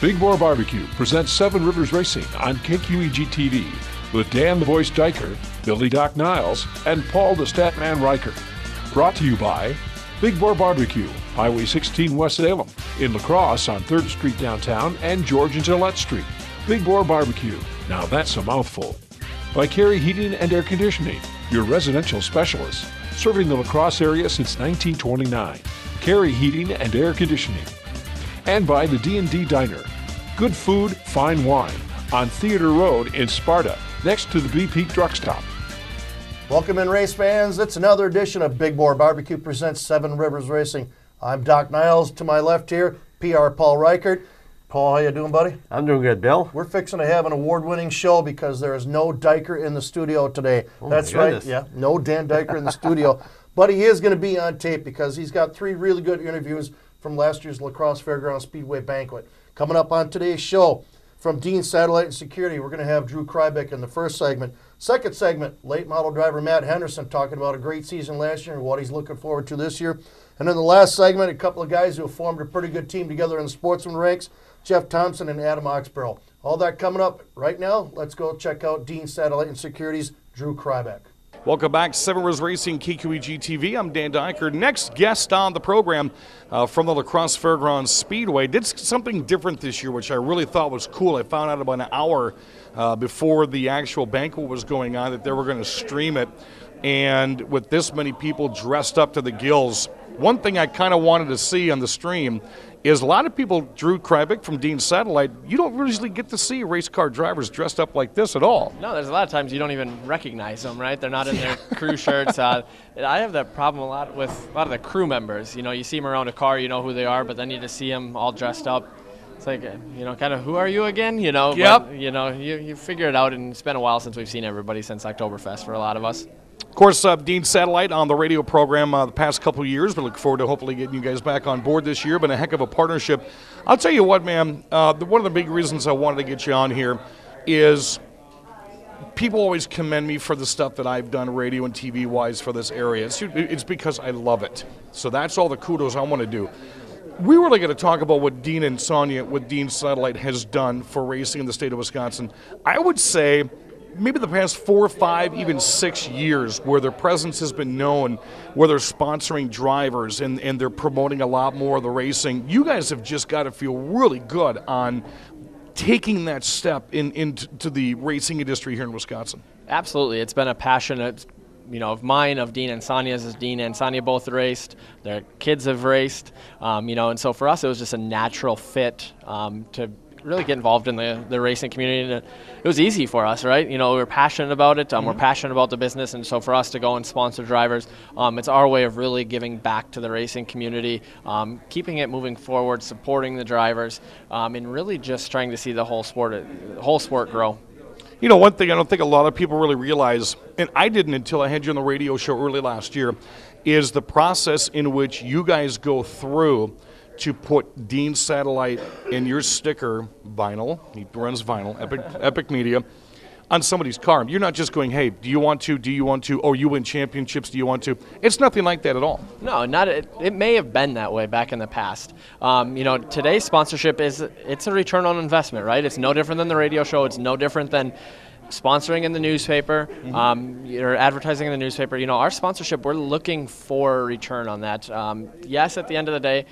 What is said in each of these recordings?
Big Boar Barbecue presents Seven Rivers Racing on KQEG TV with Dan the Voice Diker, Billy Doc Niles, and Paul the Statman Riker. Brought to you by Big Boar Barbecue, Highway 16 West Salem, in La Crosse on 3rd Street downtown and George and Gillette Street. Big Boar Barbecue, now that's a mouthful. By Carey Heating and Air Conditioning, your residential specialist, serving the La Crosse area since 1929. Carey Heating and Air Conditioning. And by the D&D Diner. Good food, fine wine. On Theater Road in Sparta, next to the BP Truck Stop. Welcome in, race fans. It's another edition of Big Boar Barbecue presents Seven Rivers Racing. I'm Doc Niles. To my left here, PR Paul Reichert. Paul, how you doing, buddy? I'm doing good, Bill. We're fixing to have an award-winning show because there is no Diker in the studio today. Oh, that's right. Yeah, no Dan Diker in the studio. But he is going to be on tape because he's got 3 really good interviews from last year's La Crosse Fairgrounds Speedway Banquet. Coming up on today's show, from Dean Satellite and Security, we're going to have Drew Kreibach in the first segment. Second segment, late model driver Matt Henderson talking about a great season last year and what he's looking forward to this year. And then the last segment, a couple of guys who have formed a pretty good team together in the Sportsmen ranks, Jeff Thompson and Adam Oxborough. All that coming up right now. Let's go check out Dean Satellite and Security's Drew Kreibach. Welcome back, Seven Rivers Racing, KQEG TV. I'm Dan Diker. Next guest on the program from the La Crosse Fairgrounds Speedway did something different this year, which I really thought was cool. I found out about an hour before the actual banquet was going on that they were going to stream it. And with this many people dressed up to the gills, one thing I kind of wanted to see on the stream is a lot of people, Drew Kreibach from Dean Satellite, you don't usually get to see race car drivers dressed up like this at all. No, there's a lot of times you don't even recognize them, right? They're not in their crew shirts. I have that problem a lot with a lot of the crew members. You know, you see them around a car, you know who they are, but then you just see them all dressed up. It's like, you know, kind of, who are you again? You know, yep. But, you know, you figure it out, and it's been a while since we've seen everybody since Oktoberfest for a lot of us. Of course, Dean Satellite on the radio program the past couple of years. We look forward to hopefully getting you guys back on board this year. Been a heck of a partnership. I'll tell you what, man, one of the big reasons I wanted to get you on here is people always commend me for the stuff that I've done radio and TV-wise for this area. It's because I love it. So that's all the kudos I want to do. We were really going to talk about what Dean and Sonia, what Dean Satellite has done for racing in the state of Wisconsin. I would say maybe the past 4, 5, even 6 years where their presence has been known, where they're sponsoring drivers and they're promoting a lot more of the racing. You guys have just got to feel really good on taking that step into the racing industry here in Wisconsin. Absolutely. It's been a passionate, you know, of mine, of Dean and Sonia's. As Dean and Sonia both raced, their kids have raced, you know, and so for us it was just a natural fit to really get involved in the racing community, and it was easy for us, right? You know, we were passionate about it. We're passionate about the business, and so for us to go and sponsor drivers, it's our way of really giving back to the racing community, keeping it moving forward, supporting the drivers, and really just trying to see the whole sport grow. You know, one thing I don't think a lot of people really realize, and I didn't until I had you on the radio show early last year, is the process in which you guys go through to put Dean Satellite in your sticker vinyl, he runs vinyl, Epic Media, on somebody's car. You're not just going, hey, do you want to, oh, you win championships, do you want to? It's nothing like that at all. No, it may have been that way back in the past. You know, today's sponsorship it's a return on investment, right? It's no different than the radio show. It's no different than sponsoring in the newspaper, or advertising in the newspaper. You know, our sponsorship, we're looking for a return on that. Yes, at the end of the day,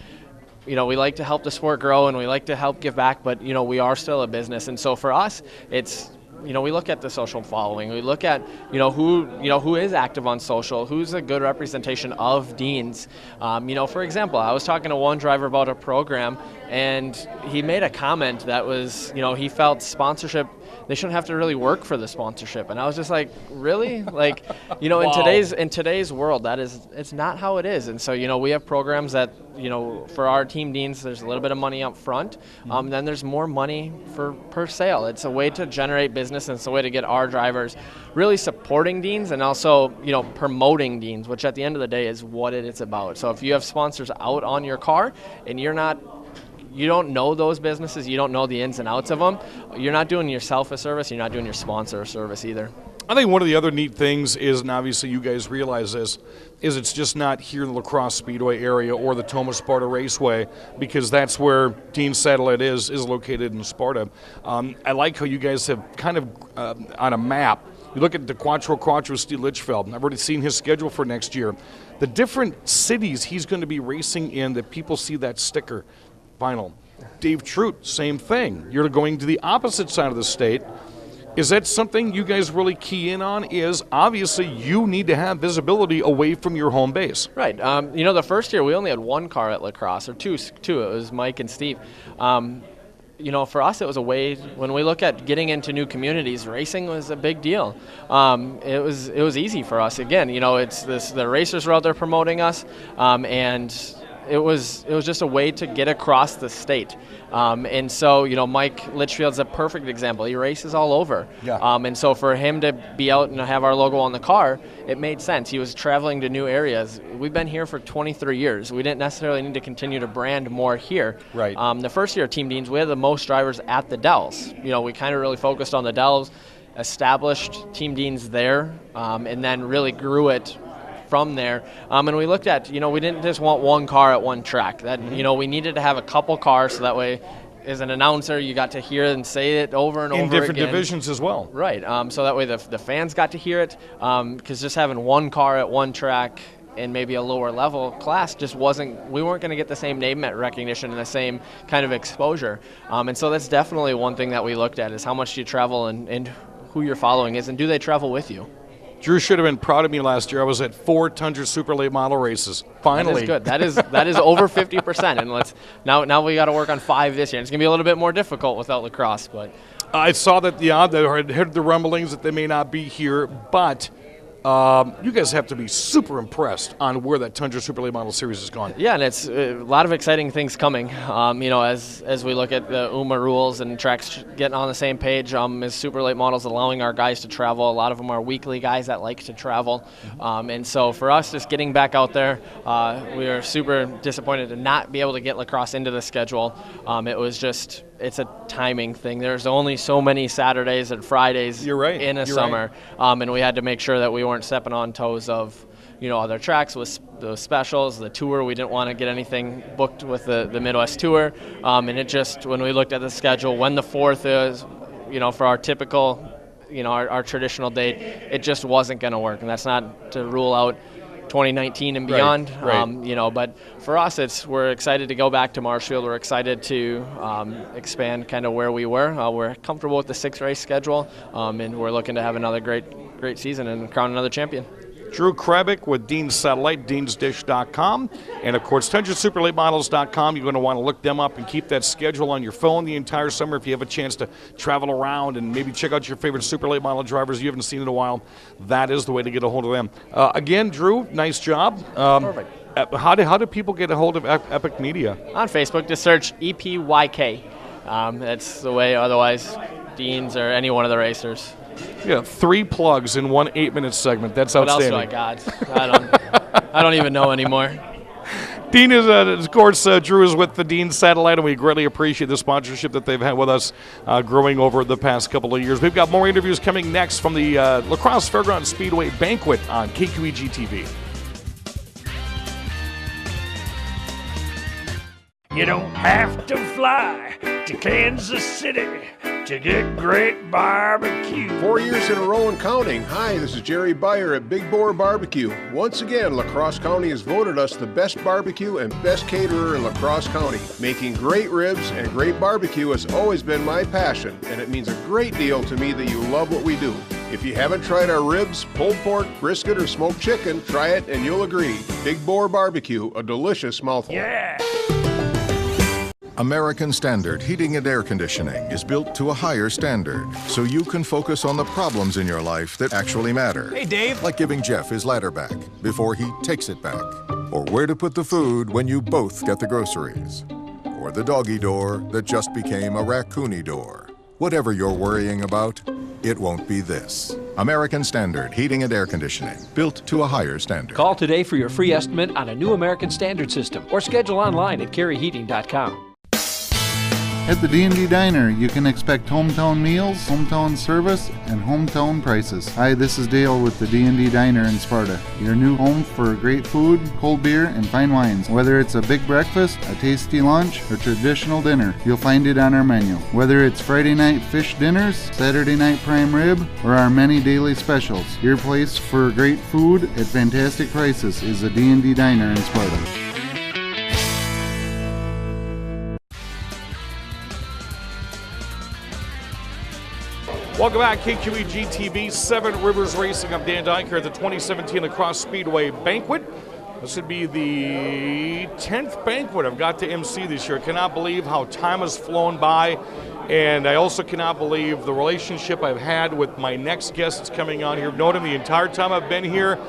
you know, we like to help the sport grow and we like to help give back, but, you know, we are still a business. And so for us, it's, you know, we look at the social following. We look at, who is active on social, who's a good representation of Dean's. You know, for example, I was talking to one driver about a program, and he made a comment that was, you know, he felt sponsorship, they shouldn't have to really work for the sponsorship. And I was just like, really? Like, you know, Wow. in today's world, it's not how it is. And so, you know, we have programs that, you know, for our team Deans, there's a little bit of money up front. Then there's more money per sale. It's a way to generate business, and it's a way to get our drivers really supporting Deans and also, you know, promoting Deans, which at the end of the day is what it's about. So if you have sponsors out on your car and you don't know those businesses, you don't know the ins and outs of them, you're not doing yourself a service, you're not doing your sponsor a service either. I think one of the other neat things is, and obviously you guys realize this, is it's just not here in the La Crosse Speedway area or the Thomas Sparta Raceway, because that's where Dean's Satellite is located in Sparta. I like how you guys have kind of, on a map, you look at the Quattro Steve Litchfeld. I've already seen his schedule for next year. The different cities he's going to be racing in that people see that sticker final. Dave Trout, same thing. You're going to the opposite side of the state. Is that something you guys really key in on? Is obviously you need to have visibility away from your home base. Right. The first year we only had one car at La Crosse, or two. It was Mike and Steve. For us, it was a way, when we look at getting into new communities, racing was a big deal. It was easy for us. Again, it's the racers were out there promoting us, and it was just a way to get across the state. And so, Mike Litchfield's a perfect example. He races all over. Yeah. And so for him to be out and have our logo on the car, it made sense. He was traveling to new areas. We've been here for 23 years. We didn't necessarily need to continue to brand more here. Right. The first year of Team Dean's, we had the most drivers at the Dells. We kind of really focused on the Dells, established Team Dean's there, and then really grew it from there. And we looked at, we didn't just want one car at one track. That we needed to have a couple cars, so that way, as an announcer, you got to hear and say it over and over again. In different divisions as well. Right. So that way the fans got to hear it, because just having one car at one track and maybe a lower level class we weren't going to get the same name recognition and the same kind of exposure. And so that's definitely one thing that we looked at, is how much do you travel and who you're following is, and do they travel with you? Drew should have been proud of me last year. I was at 4 Tundra Super Late Model races. Finally. That is good. That is over 50%. And now we got to work on 5 this year. It's going to be a little bit more difficult without La Crosse, but I saw that they had heard the rumblings that they may not be here, but you guys have to be super impressed on where that Tundra Super Late Model Series has gone. Yeah, and it's a lot of exciting things coming. As we look at the UMA rules and tracks getting on the same page, as Super Late Models allowing our guys to travel. A lot of them are weekly guys that like to travel. And so for us, just getting back out there, we are super disappointed to not be able to get La Crosse into the schedule. It's a timing thing. There's only so many Saturdays and Fridays in a summer. Right. And we had to make sure that we weren't stepping on toes of, other tracks with the specials, the tour. We didn't want to get anything booked with the Midwest Tour. And it just, when we looked at the schedule, when the 4th is, for our typical, our traditional date, it just wasn't going to work. And that's not to rule out 2019 and beyond. Right. But for us, we're excited to go back to Marshfield. We're excited to expand kind of where we were. We're comfortable with the 6-race schedule, and we're looking to have another great season and crown another champion. Drew Kreibach with Dean's Satellite, deansdish.com, and of course TundraSuperLateModels.com. You're going to want to look them up and keep that schedule on your phone the entire summer if you have a chance to travel around and maybe check out your favorite Super Late Model drivers you haven't seen in a while. That is the way to get a hold of them. Again, Drew, nice job. Perfect. How do people get a hold of Epic Media? On Facebook, just search EPYK. That's the way. Otherwise, Dean's or any one of the racers. Yeah, 3 plugs in one 8-minute segment. That's outstanding. What else do I got? I don't even know anymore. Dean is, of course, Drew is with the Dean Satellite, and we greatly appreciate the sponsorship that they've had with us growing over the past couple of years. We've got more interviews coming next from the La Crosse Fairgrounds Speedway Banquet on KQEG TV. You don't have to fly to Kansas City to get great barbecue. 4 years in a row and counting. Hi, this is Jerry Beyer at Big Boar Barbecue. Once again, La Crosse County has voted us the best barbecue and best caterer in La Crosse County. Making great ribs and great barbecue has always been my passion, and it means a great deal to me that you love what we do. If you haven't tried our ribs, pulled pork, brisket, or smoked chicken, try it and you'll agree. Big Boar Barbecue, a delicious mouthful. Yeah! American Standard Heating and Air Conditioning is built to a higher standard, so you can focus on the problems in your life that actually matter. Hey, Dave. Like giving Jeff his ladder back before he takes it back. Or where to put the food when you both get the groceries. Or the doggy door that just became a raccoony door. Whatever you're worrying about, it won't be this. American Standard Heating and Air Conditioning, built to a higher standard. Call today for your free estimate on a new American Standard system or schedule online at careyheating.com. At the D&D Diner, you can expect hometown meals, hometown service, and hometown prices. Hi, this is Dale with the D&D Diner in Sparta, your new home for great food, cold beer, and fine wines. Whether it's a big breakfast, a tasty lunch, or traditional dinner, you'll find it on our menu. Whether it's Friday night fish dinners, Saturday night prime rib, or our many daily specials, your place for great food at fantastic prices is the D&D Diner in Sparta. Welcome back, KQEG TV, Seven Rivers Racing. I'm Dan Diker at the 2017 Lacrosse Speedway Banquet. This would be the 10th banquet I've got to MC this year. I cannot believe how time has flown by, and I also cannot believe the relationship I've had with my next guest that's coming on here. I've known him the entire time I've been here.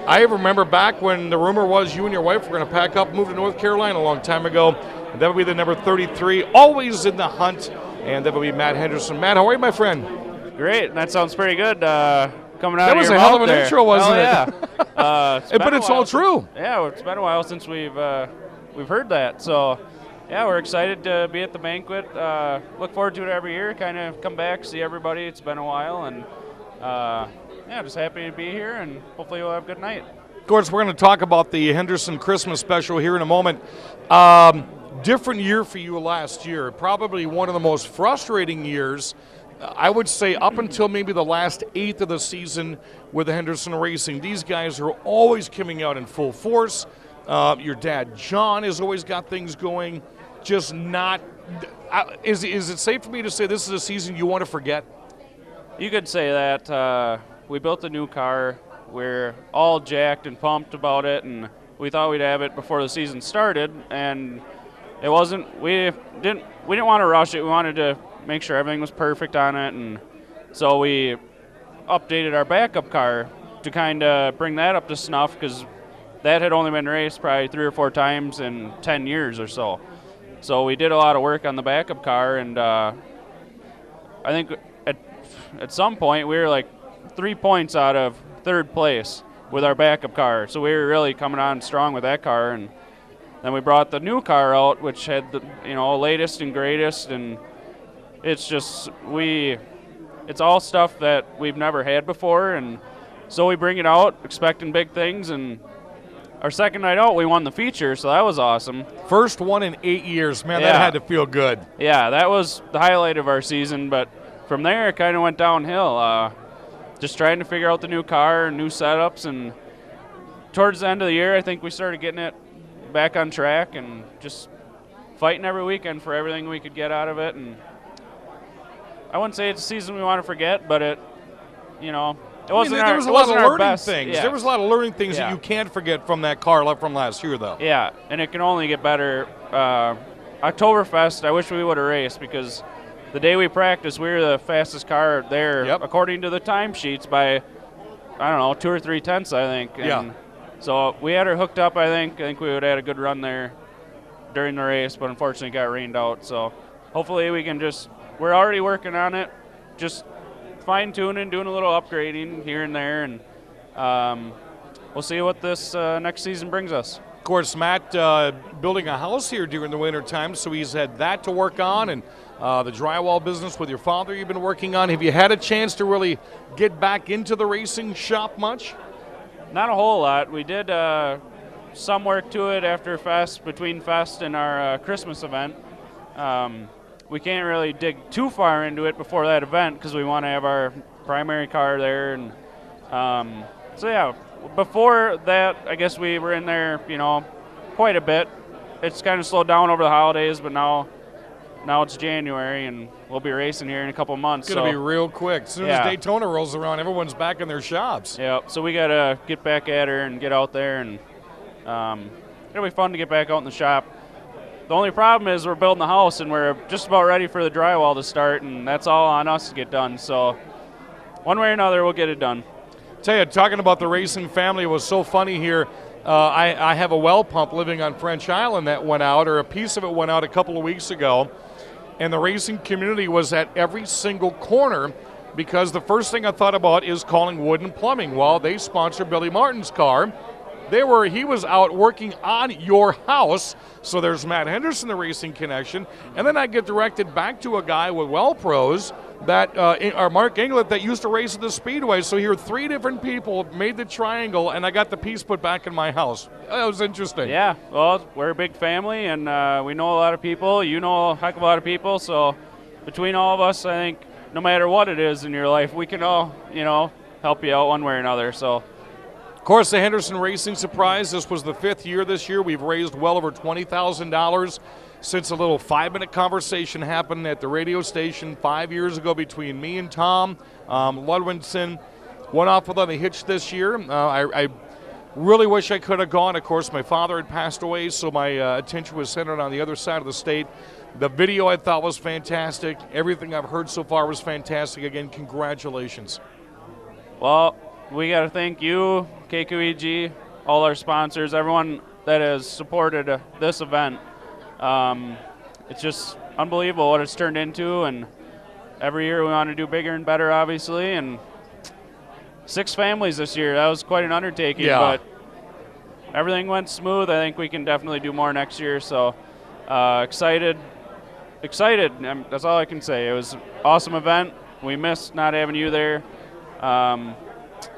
I remember back when the rumor was you and your wife were going to pack up and move to North Carolina a long time ago. And that would be the number 33, always in the hunt, and that would be Matt Henderson. Matt, how are you, my friend? Great, that sounds pretty good. Coming out that of was your a hell of an there. intro, wasn't it? Yeah. But it's all true. Yeah, it's been a while since we've heard that. So, yeah, we're excited to be at the banquet. Look forward to it every year. Kind of come back, see everybody. It's been a while, and yeah, just happy to be here, and hopefully we'll have a good night. Of course, we're going to talk about the Henderson Christmas special here in a moment. Different year for you last year. Probably one of the most frustrating years, I would say, up until maybe the last eighth of the season with the Henderson Racing. These guys are always coming out in full force. Your dad, John, has always got things going. Just not is it safe for me to say this is a season you want to forget? You could say that. We built a new car. We're all jacked and pumped about it, and we thought we'd have it before the season started, and it wasn't. We didn't want to rush it. We wanted to make sure everything was perfect on it, and so we updated our backup car to kind of bring that up to snuff, because that had only been raced probably 3 or 4 times in 10 years or so. So we did a lot of work on the backup car, and I think at some point we were like 3 points out of 3rd place with our backup car. So we were really coming on strong with that car, and then we brought the new car out, which had the latest and greatest, and it's just it's all stuff that we've never had before, and so we bring it out expecting big things, and our second night out we won the feature, so that was awesome. First one in 8 years, man. Yeah. That had to feel good. Yeah, that was the highlight of our season, but from there it kind of went downhill. Just trying to figure out the new car, new setups, and towards the end of the year I think we started getting it back on track and just fighting every weekend for everything we could get out of it. And I wouldn't say it's a season we want to forget, but it wasn't there was a lot of learning things. Yeah. There was a lot of learning things that you can't forget from that car from last year, though. Yeah, and it can only get better. Oktoberfest, I wish we would have raced, because the day we practiced, we were the fastest car there, according to the timesheets, by, 2 or 3 tenths, I think. And yeah. So we had her hooked up, I think. I think we would have had a good run there during the race, but unfortunately got rained out. So hopefully we can we're already working on it, just fine-tuning, doing a little upgrading here and there, and we'll see what this next season brings us. Of course, Matt building a house here during the winter time, so he's had that to work on, and the drywall business with your father you've been working on. Have you had a chance to really get back into the racing shop much? Not a whole lot. We did some work to it after between Fest and our Christmas event. We can't really dig too far into it before that event because we want to have our primary car there. And so, yeah, before that, I guess we were in there, quite a bit. It's kind of slowed down over the holidays, but now it's January, and we'll be racing here in a couple months. It's going to be real quick. As soon as Daytona rolls around, everyone's back in their shops. Yeah, so we got to get back at her and get out there, and it'll be fun to get back out in the shop. The only problem is we're building the house, and we're just about ready for the drywall to start, and that's all on us to get done. So one way or another, we'll get it done. Tell you, talking about the racing family, it was so funny here. I have a well pump living on French Island that went out, or a piece of it went out a couple of weeks ago, and the racing community was at every single corner, because the first thing I thought about is calling Wood and Plumbing. Well, they sponsor Billy Martin's car, He was out working on your house. So there's Matt Henderson, the racing connection. And then I get directed back to a guy with Well Pros that are Mark Englert that used to race at the Speedway. So here 3 different people made the triangle, and I got the piece put back in my house. That was interesting. Yeah, well, we're a big family, and we know a lot of people. You know a heck of a lot of people. So between all of us, I think no matter what it is in your life, we can all, help you out one way or another. So, of course, the Henderson Racing Surprise. This was the 5th year this year. We've raised well over $20,000 since a little 5-minute conversation happened at the radio station 5 years ago between me and Tom. Ludwigson went off without a hitch this year. I really wish I could have gone. Of course, my father had passed away, so my attention was centered on the other side of the state. The video I thought was fantastic. Everything I've heard so far was fantastic. Again, congratulations. Well, we got to thank you, KQEG, all our sponsors, everyone that has supported this event. It's just unbelievable what it's turned into, and every year we want to do bigger and better, obviously. And 6 families this year, that was quite an undertaking, but everything went smooth. I think we can definitely do more next year, so excited. That's all I can say. It was an awesome event. We missed not having you there.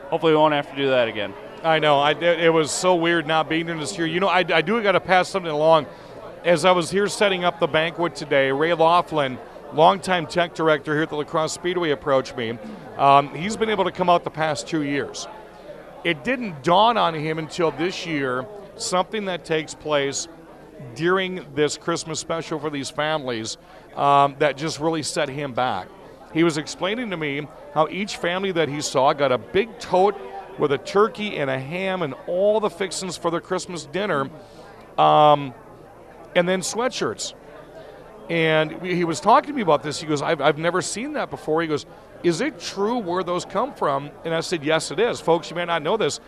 Hopefully we won't have to do that again. I know. It was so weird not being in this year. I do got to pass something along. As I was here setting up the banquet today, Ray Laughlin, longtime tech director here at the La Crosse Speedway, approached me. He's been able to come out the past 2 years. It didn't dawn on him until this year, something that takes place during this Christmas special for these families that just really set him back. He was explaining to me how each family that he saw got a big tote with a turkey and a ham and all the fixings for their Christmas dinner, and then sweatshirts. And he was talking to me about this. He goes, I've never seen that before. He goes, is it true where those come from? And I said, yes, it is. Folks, you may not know this.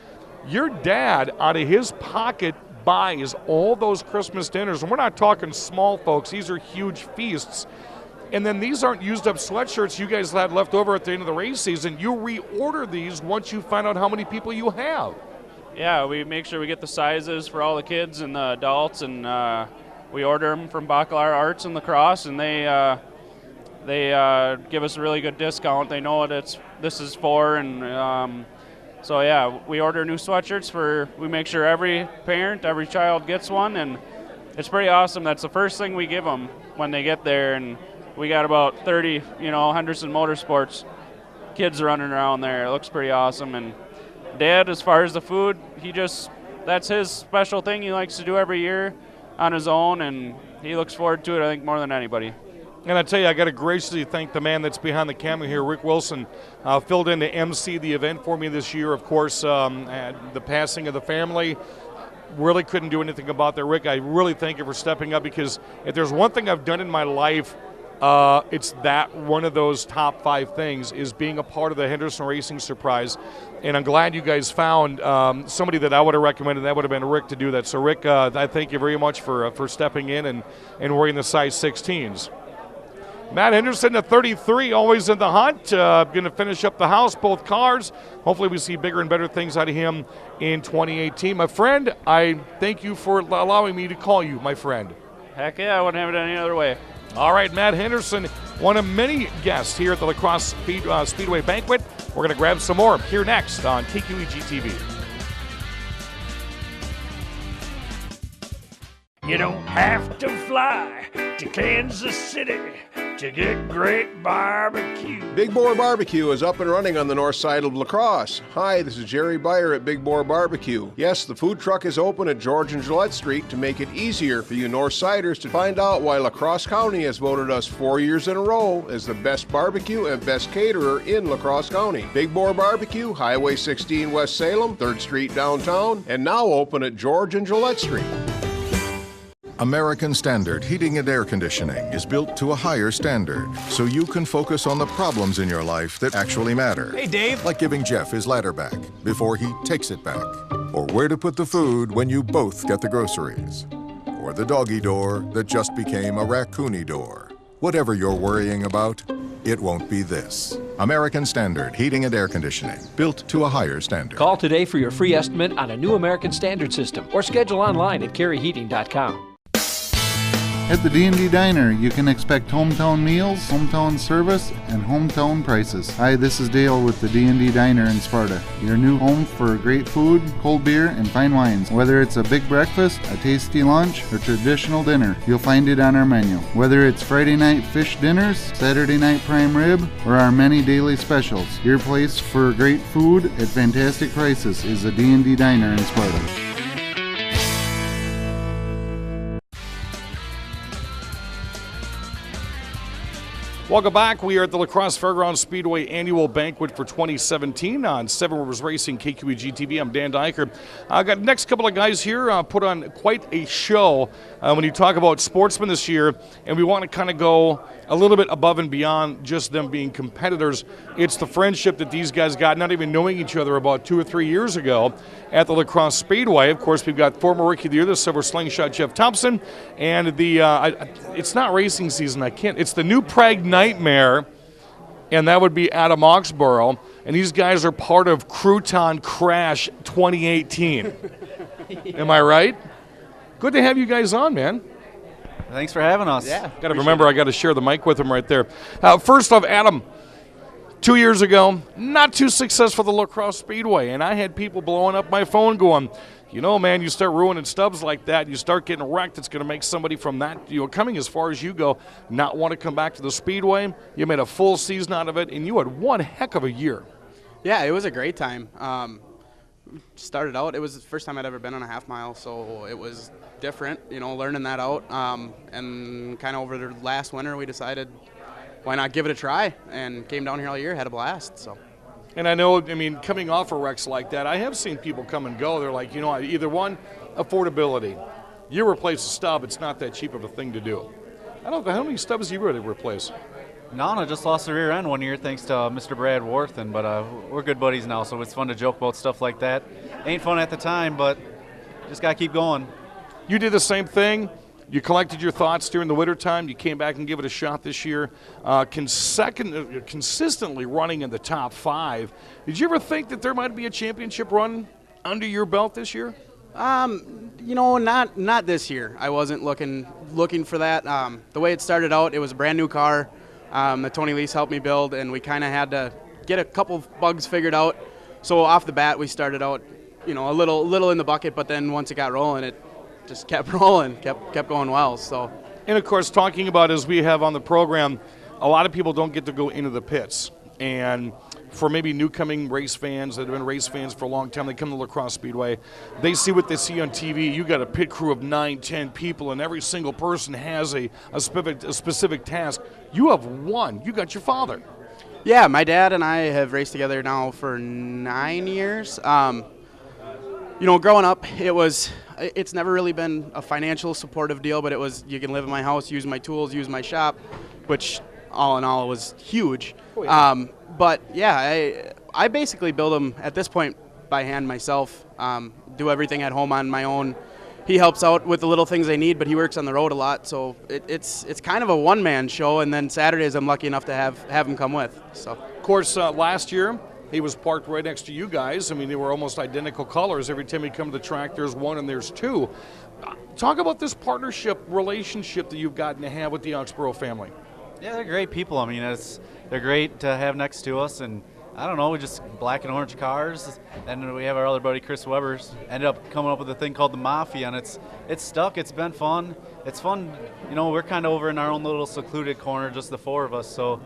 Your dad, out of his pocket, buys all those Christmas dinners. And we're not talking small, folks. These are huge feasts. And then these aren't used up sweatshirts you guys had left over at the end of the race season. You reorder these once you find out how many people you have. Yeah, we make sure we get the sizes for all the kids and the adults, and we order them from Bacalar Arts in La Crosse, and they give us a really good discount. They know what this is for, and so yeah, we order new sweatshirts we make sure every parent, every child gets one, and it's pretty awesome. That's the first thing we give them when they get there, and we got about 30, Henderson Motorsports kids running around there. It looks pretty awesome. And Dad, as far as the food, that's his special thing he likes to do every year on his own, and he looks forward to it, I think, more than anybody. And I tell you, I got to graciously thank the man that's behind the camera here, Rick Wilson, filled in to MC the event for me this year. Of course, the passing of the family, really couldn't do anything about that. Rick, I really thank you for stepping up, because if there's one thing I've done in my life, it's that one of those top 5 things is being a part of the Henderson Racing Surprise. And I'm glad you guys found somebody that I would have recommended. That would have been Rick to do that. So, Rick, I thank you very much for stepping in and wearing the size 16s. Matt Henderson at 33, always in the hunt. Going to finish up the house, both cars. Hopefully we see bigger and better things out of him in 2018. My friend, I thank you for allowing me to call you my friend. Heck yeah, I wouldn't have it any other way. All right, Matt Henderson, one of many guests here at the La Crosse Speedway Banquet. We're going to grab some more here next on KQEG TV. You don't have to fly to Kansas City to get great barbecue. Big Boar Barbecue is up and running on the north side of La Crosse. Hi, this is Jerry Beyer at Big Boar Barbecue. Yes, the food truck is open at George and Gillette Street to make it easier for you North Siders to find out why La Crosse County has voted us 4 years in a row as the best barbecue and best caterer in La Crosse County. Big Boar Barbecue, Highway 16 West Salem, 3rd Street downtown, and now open at George and Gillette Street. American Standard Heating and Air Conditioning is built to a higher standard, so you can focus on the problems in your life that actually matter. Hey, Dave. Like giving Jeff his ladder back before he takes it back. Or where to put the food when you both get the groceries. Or the doggy door that just became a raccoony door. Whatever you're worrying about, it won't be this. American Standard Heating and Air Conditioning, built to a higher standard. Call today for your free estimate on a new American Standard system or schedule online at careyheating.com. At the D&D Diner, you can expect hometown meals, hometown service, and hometown prices. Hi, this is Dale with the D&D Diner in Sparta, your new home for great food, cold beer, and fine wines. Whether it's a big breakfast, a tasty lunch, or traditional dinner, you'll find it on our menu. Whether it's Friday night fish dinners, Saturday night prime rib, or our many daily specials, your place for great food at fantastic prices is the D&D Diner in Sparta. Welcome back. We are at the La Crosse Fairgrounds Speedway Annual Banquet for 2017 on Seven Rivers Racing, KQEG TV. I'm Dan Diker. I've got the next couple of guys here put on quite a show when you talk about Sportsmen this year, and we want to kind of go a little bit above and beyond just them being competitors. It's the friendship that these guys got, not even knowing each other about 2 or 3 years ago at the La Crosse Speedway. Of course, we've got former Rookie of the Year, the Silver Slingshot Jeff Thompson, and the it's not racing season. It's the new Prague Nightmare, and that would be Adam Oxborough. And these guys are part of Crouton Crash 2018. Am I right? Good to have you guys on, man. Thanks for having us. Yeah. Got to remember, I got to share the mic with him right there. First off, Adam, 2 years ago, not too successful at the La Crosse Speedway, and I had people blowing up my phone going, you know, man, you start ruining stubs like that, you start getting wrecked, it's going to make somebody from that, coming as far as you go, not want to come back to the Speedway. You made a full season out of it, and you had one heck of a year. Yeah, it was a great time. Started out, it was the first time I'd ever been on a half mile, so it was different, learning that out. And kind of over the last winter, we decided, why not give it a try? And came down here all year, had a blast. So. And I know, coming off of wrecks like that, I have seen people come and go. They're like, either one, affordability. You replace a stub, it's not that cheap of a thing to do. I don't know, how many stubs you really replace? None, I just lost the rear end one year thanks to Mr. Brad Warthen, but we're good buddies now, so it's fun to joke about stuff like that. Ain't fun at the time, but just got to keep going. You did the same thing. You collected your thoughts during the wintertime. You came back and gave it a shot this year. Consistently running in the top 5. Did you ever think that there might be a championship run under your belt this year? Not this year. I wasn't looking for that. The way it started out, it was a brand new car that Tony Lease helped me build, and we kind of had to get a couple bugs figured out. So off the bat, we started out, a little in the bucket, but then once it got rolling, it just kept rolling, kept going well. So, and of course, talking about, as we have on the program, a lot of people don't get to go into the pits, and for maybe newcoming race fans that have been race fans for a long time, they come to La Crosse Speedway, they see what they see on TV. You got a pit crew of 9, 10 people, and every single person has a specific task. You have one. You got your father. Yeah, my dad and I have raced together now for 9 years. Growing up, it's never really been a financial supportive deal, but it was, you can live in my house, use my tools, use my shop, which all in all was huge. Oh, yeah. But yeah, I basically build them at this point by hand myself, do everything at home on my own. He helps out with the little things they need, but he works on the road a lot, so it's kind of a one-man show, and then Saturdays I'm lucky enough to have him come with. So, of course, last year, he was parked right next to you guys. They were almost identical colors. Every time we come to the track, there's one and there's two. Talk about this partnership relationship that you've gotten to have with the Oxborough family. Yeah, they're great people. They're great to have next to us, and I don't know, we just black and orange cars, and we have our other buddy Chris Weber's ended up coming up with a thing called the Mafia, and it's stuck. It's been fun. It's fun. We're kind of over in our own little secluded corner, just the 4 of us. So.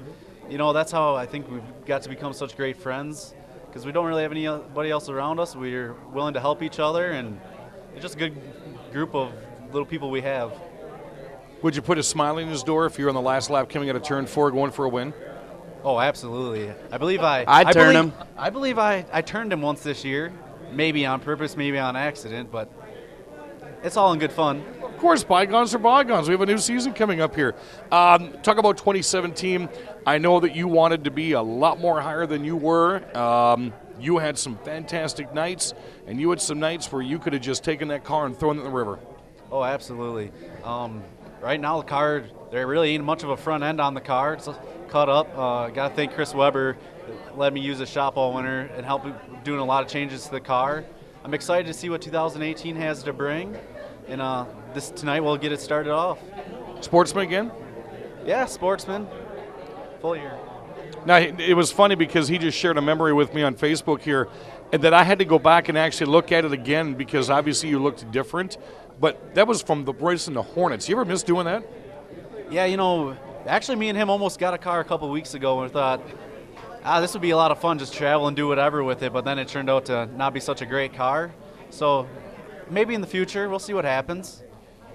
That's how I think we've got to become such great friends, because we don't really have anybody else around us. We're willing to help each other, and it's just a good group of little people we have. Would you put a smile in his door if you're on the last lap coming out of turn 4 going for a win? Oh, absolutely. I believe I'd turn him. I believe I turned him once this year, maybe on purpose, maybe on accident, but it's all in good fun. Of course, bygones are bygones. We have a new season coming up here. Talk about 2017. I know that you wanted to be a lot more higher than you were. You had some fantastic nights, and you had some nights where you could have just taken that car and thrown it in the river. Oh, absolutely. right now the car, there really ain't much of a front end on the car. It's cut up. Got to thank Chris Weber, let me use the shop all winter and help doing a lot of changes to the car. I'm excited to see what 2018 has to bring, and tonight we'll get it started off. Sportsman again? Yeah, Sportsman. Full year. Now, it was funny because he just shared a memory with me on Facebook here, and that I had to go back and actually look at it again because obviously you looked different. But that was from the race in the Hornets. You ever miss doing that? Yeah, actually me and him almost got a car a couple weeks ago and we thought, this would be a lot of fun, just travel and do whatever with it, but then it turned out to not be such a great car. So maybe in the future, we'll see what happens.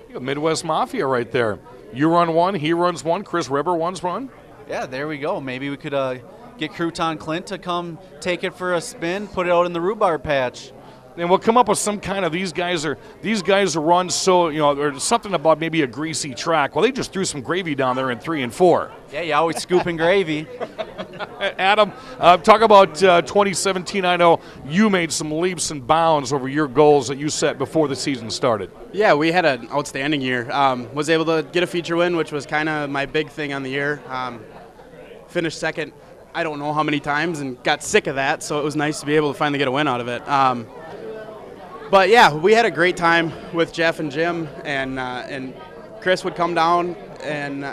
You got Midwest Mafia right there. You run one, he runs one, Chris Weber runs one. Yeah, there we go. Maybe we could get Crouton Clint to come take it for a spin, put it out in the rhubarb patch. And we'll come up with some kind of these guys run so, there's something about maybe a greasy track. Well, they just threw some gravy down there in 3 and 4. Yeah, you always scooping gravy. Adam, talk about 2017. I know you made some leaps and bounds over your goals that you set before the season started. Yeah, we had an outstanding year. Was able to get a feature win, which was kind of my big thing on the year. Finished second, I don't know how many times, and got sick of that, so it was nice to be able to finally get a win out of it. But yeah, we had a great time with Jeff and Jim, and Chris would come down, and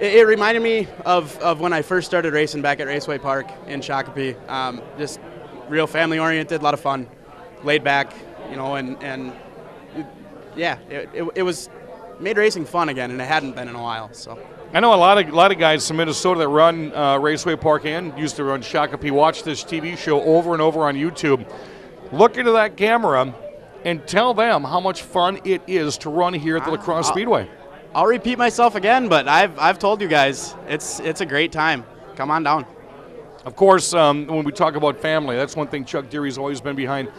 it reminded me of when I first started racing back at Raceway Park in Shakopee. Just real family oriented, a lot of fun, laid back, and yeah, it was made racing fun again, and it hadn't been in a while. So I know a lot of guys from Minnesota that run Raceway Park and used to run Shakopee watch this TV show over and over on YouTube. Look into that camera and tell them how much fun it is to run here at the La Crosse Speedway. I'll repeat myself again, but I've told you guys, it's a great time. Come on down. Of course, when we talk about family, that's one thing Chuck Deary's always been behind.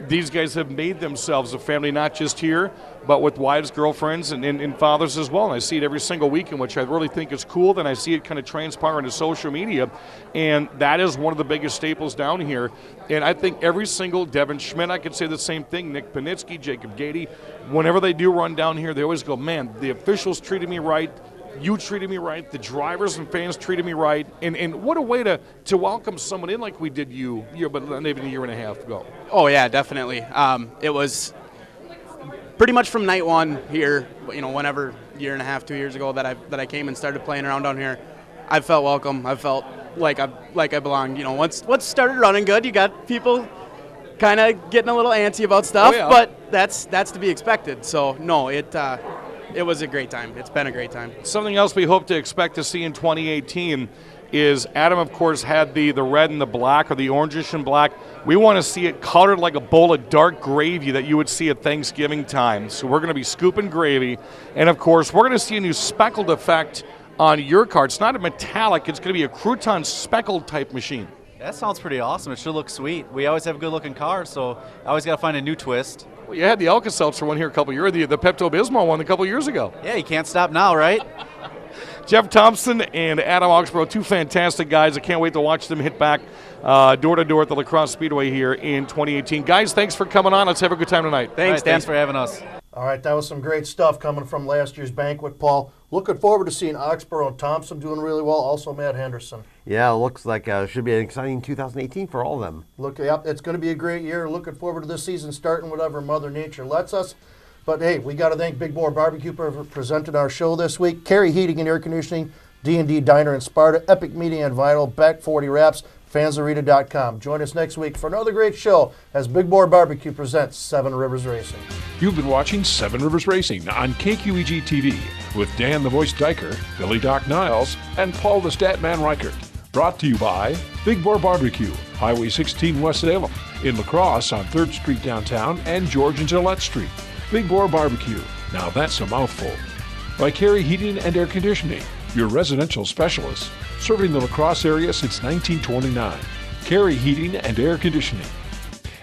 These guys have made themselves a family, not just here, but with wives, girlfriends, and fathers as well. And I see it every single weekend, which I really think is cool. Then I see it kind of transpire into social media, and that is one of the biggest staples down here. And I think every single Devin Schmidt, I could say the same thing, Nick Panitsky, Jacob Gady, whenever they do run down here, they always go, man, the officials treated me right. You treated me right. The drivers and fans treated me right. And what a way to welcome someone in like we did but maybe a year and a half ago. Oh, yeah, definitely. It was pretty much from night one here, whenever year and a half, 2 years ago that I came and started playing around down here. I felt welcome. I felt like I belonged. Once started running good, you got people kind of getting a little antsy about stuff, but that's to be expected. So, no, it was a great time. It's been a great time. Something else we hope to expect to see in 2018 is Adam, of course, had the red and the black, or the orangish and black. We want to see it colored like a bowl of dark gravy that you would see at Thanksgiving time. So we're going to be scooping gravy. And, of course, we're going to see a new speckled effect on your car. It's not a metallic. It's going to be a crouton speckled type machine. That sounds pretty awesome. It should look sweet. We always have good-looking cars, so I always got to find a new twist. Well, you had the Alka-Seltzer one here a couple years, the Pepto-Bismol one a couple years ago. Yeah, you can't stop now, right? Jeff Thompson and Adam Oxborough, two fantastic guys. I can't wait to watch them hit back door-to-door at the La Crosse Speedway here in 2018. Guys, thanks for coming on. Let's have a good time tonight. Thanks, Dan. Thanks for having us. All right, that was some great stuff coming from last year's banquet, Paul. Looking forward to seeing Oxborough and Thompson doing really well. Also, Matt Henderson. Yeah, it looks like it should be an exciting 2018 for all of them. Yep, it's going to be a great year. Looking forward to this season starting whatever Mother Nature lets us. But, hey, we got to thank Big Boar Barbecue for presenting our show this week. Carey Heating and Air Conditioning, D&D Diner in Sparta, Epic Media and Vinyl, Back 40 Wraps, fansarita.com. Join us next week for another great show as Big Boar Barbecue presents Seven Rivers Racing. You've been watching Seven Rivers Racing on KQEG TV with Dan the Voice Diker, Billy Doc Niles, and Paul the Statman Reichert. Brought to you by Big Boar Barbecue, Highway 16 West Salem, in La Crosse on 3rd Street downtown and George and Gillette Street. Big Boar Barbecue, now that's a mouthful. By Carey Heating and Air Conditioning, your residential specialist, serving the La Crosse area since 1929. Carey Heating and Air Conditioning.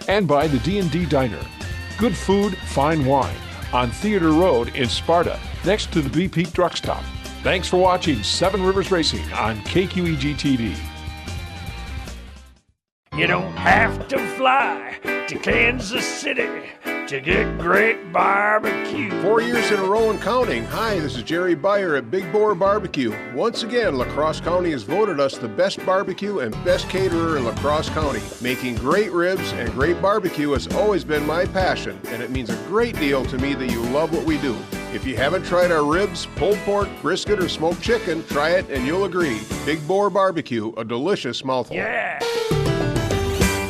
And by the D&D Diner. Good food, fine wine. On Theater Road in Sparta, next to the BP Truck Stop. Thanks for watching Seven Rivers Racing on KQEG TV. You don't have to fly to Kansas City to get great barbecue. 4 years in a row and counting. Hi, this is Jerry Beyer at Big Boar Barbecue. Once again, La Crosse County has voted us the best barbecue and best caterer in La Crosse County. Making great ribs and great barbecue has always been my passion, and it means a great deal to me that you love what we do. If you haven't tried our ribs, pulled pork, brisket, or smoked chicken, try it and you'll agree. Big Boar Barbecue, a delicious mouthful. Yeah!